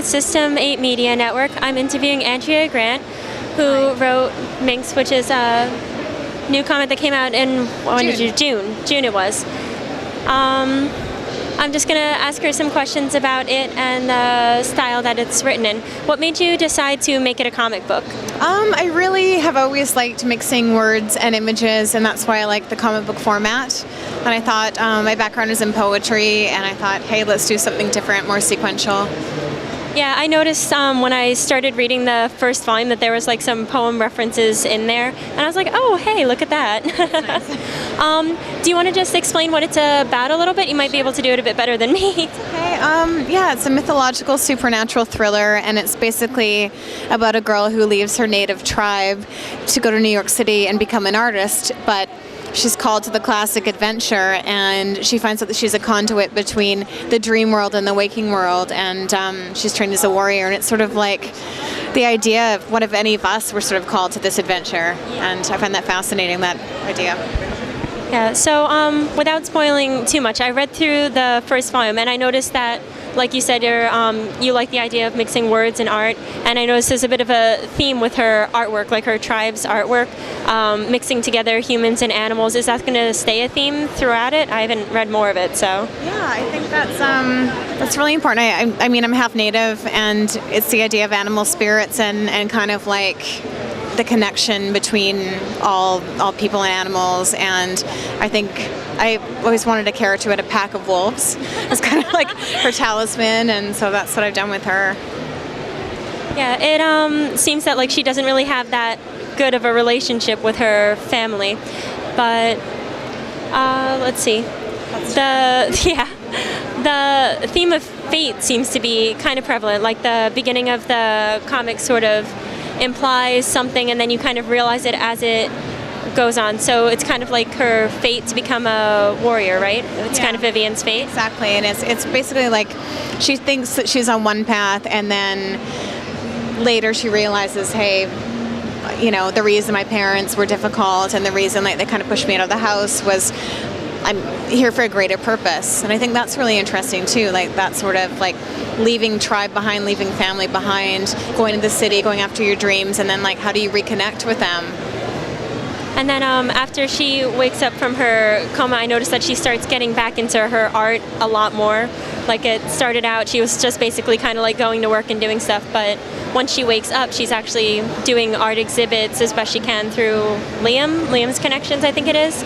with System8 Media Network. I'm interviewing Andrea Grant, who wrote Minx, which is a new comic that came out in June it was. I'm just going to ask her some questions about it and the style that it's written in. What made you decide to make it a comic book? I really have always liked mixing words and images, and that's why I like the comic book format. And I thought my background is in poetry, and I thought, hey, let's do something different, more sequential. Yeah, I noticed when I started reading the first volume that there was like some poem references in there, and I was like, oh, hey, look at that. Do you want to just explain what it's about a little bit? You might be able to do it a bit better than me. Okay. Yeah, it's a mythological supernatural thriller, and it's basically about a girl who leaves her native tribe to go to New York City and become an artist, but she's called to the classic adventure, and she finds out that she's a conduit between the dream world and the waking world, and she's trained as a warrior, and it's sort of like the idea of what if any of us were sort of called to this adventure, and I find that fascinating, that idea. Yeah, so without spoiling too much, I read through the first volume, and I noticed that, like you said, you like the idea of mixing words and art, and I noticed there's a bit of a theme with her artwork, like her tribe's artwork, mixing together humans and animals. Is that going to stay a theme throughout it? I haven't read more of it, so. Yeah, I think that's really important. I mean, I'm half native, and it's the idea of animal spirits and kind of like the connection between all people and animals, and I think I always wanted a character who had a pack of wolves. It's kind of like her talisman, and so that's what I've done with her. Yeah, it seems that like she doesn't really have that good of a relationship with her family, but let's see. The theme of fate seems to be kind of prevalent. Like the beginning of the comic sort of implies something, and then you kind of realize it as it goes on. So it's kind of like her fate to become a warrior, right? It's kind of Vivian's fate. Exactly, and it's basically like she thinks that she's on one path, and then later she realizes, hey, you know, the reason my parents were difficult and the reason like they kind of pushed me out of the house was I'm here for a greater purpose. And I think that's really interesting too, like that sort of like leaving tribe behind, leaving family behind, going to the city, going after your dreams, and then like how do you reconnect with them? And then after she wakes up from her coma, I noticed that she starts getting back into her art a lot more. Like it started out, she was just basically kind of like going to work and doing stuff, but once she wakes up, she's actually doing art exhibits as best she can through Liam's connections, I think it is.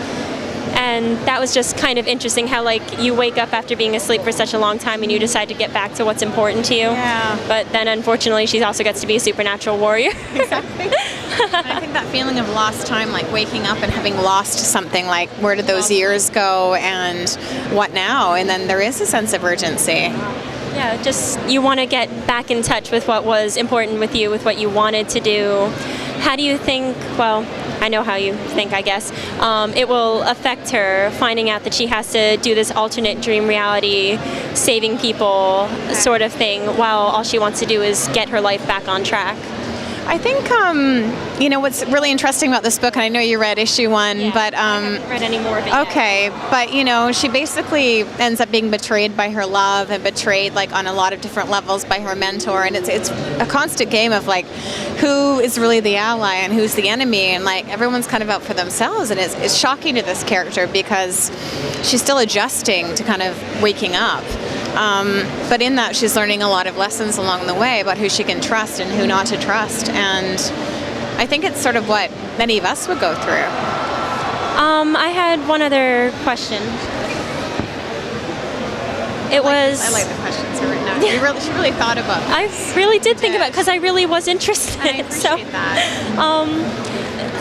And that was just kind of interesting how like you wake up after being asleep for such a long time and you decide to get back to what's important to you. Yeah. But then unfortunately she also gets to be a supernatural warrior. Exactly. And I think that feeling of lost time, like waking up and having lost something, like where did those years go and what now? And then there is a sense of urgency. Yeah, just you want to get back in touch with what was important with you, with what you wanted to do. How do you think, well, I know how you think, I guess, it will affect her finding out that she has to do this alternate dream reality, saving people sort of thing, while all she wants to do is get her life back on track? I think, you know, what's really interesting about this book, and I know you read issue 1, but... I haven't read any more of it yet. Okay, but, you know, she basically ends up being betrayed by her love and betrayed, like, on a lot of different levels by her mentor, and it's a constant game of, like, who is really the ally and who's the enemy, and, like, everyone's kind of out for themselves, and it's shocking to this character because she's still adjusting to kind of waking up. But in that, she's learning a lot of lessons along the way about who she can trust and who not to trust. And I think it's sort of what many of us would go through. I had one other question. I like the questions are written out. She really thought about this. I really did think about it because I really was interested. I appreciate that.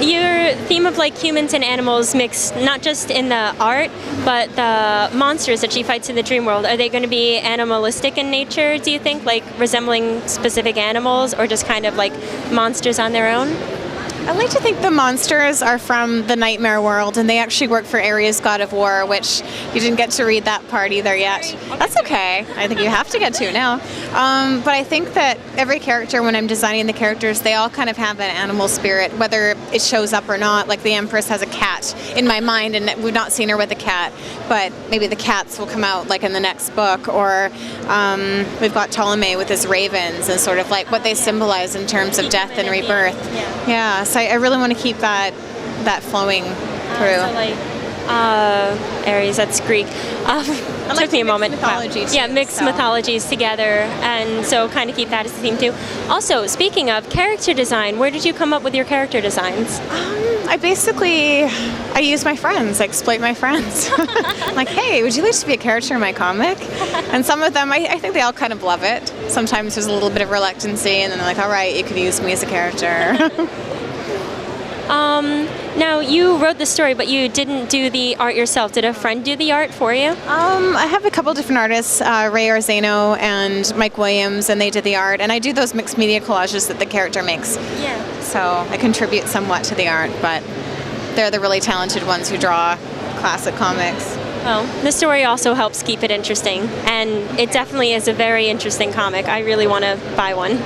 Your theme of like humans and animals mixed not just in the art, but the monsters that she fights in the dream world, are they going to be animalistic in nature, do you think? Like resembling specific animals or just kind of like monsters on their own? I like to think the monsters are from the nightmare world, and they actually work for Ares, god of war, which you didn't get to read that part either yet. That's okay. I think you have to get to now. But I think that every character, when I'm designing the characters, they all kind of have an animal spirit, whether it shows up or not. Like the Empress has a cat in my mind, and we've not seen her with a cat, but maybe the cats will come out like in the next book. Or we've got Ptolemy with his ravens and sort of like what they symbolize in terms of death and rebirth. Yeah, so I really want to keep that flowing through. So like Ares, that's Greek. It took me a moment. Yeah, mix mythologies together, and so kind of keep that as the theme too. Also, speaking of character design, where did you come up with your character designs? I use my friends, I exploit my friends. Like, hey, would you like to be a character in my comic? And some of them, I think they all kind of love it. Sometimes there's a little bit of reluctancy, and then they're like, all right, you can use me as a character. Now, you wrote the story, but you didn't do the art yourself. Did a friend do the art for you? I have a couple different artists, Ray Arzano and Mike Williams, and they did the art. And I do those mixed media collages that the character makes. Yeah. So I contribute somewhat to the art, but they're the really talented ones who draw classic comics. Well, the story also helps keep it interesting, and it definitely is a very interesting comic. I really want to buy one.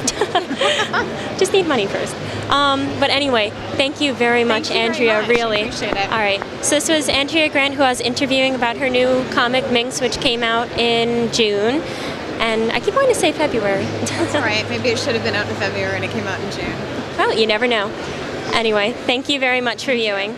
Just need money first. But anyway, thank you very much, Andrea, really. I appreciate it. All right, so this was Andrea Grant, who I was interviewing about her new comic, Minx, which came out in June. And I keep wanting to say February. That's all right. Maybe it should have been out in February and it came out in June. Well, you never know. Anyway, thank you very much for viewing.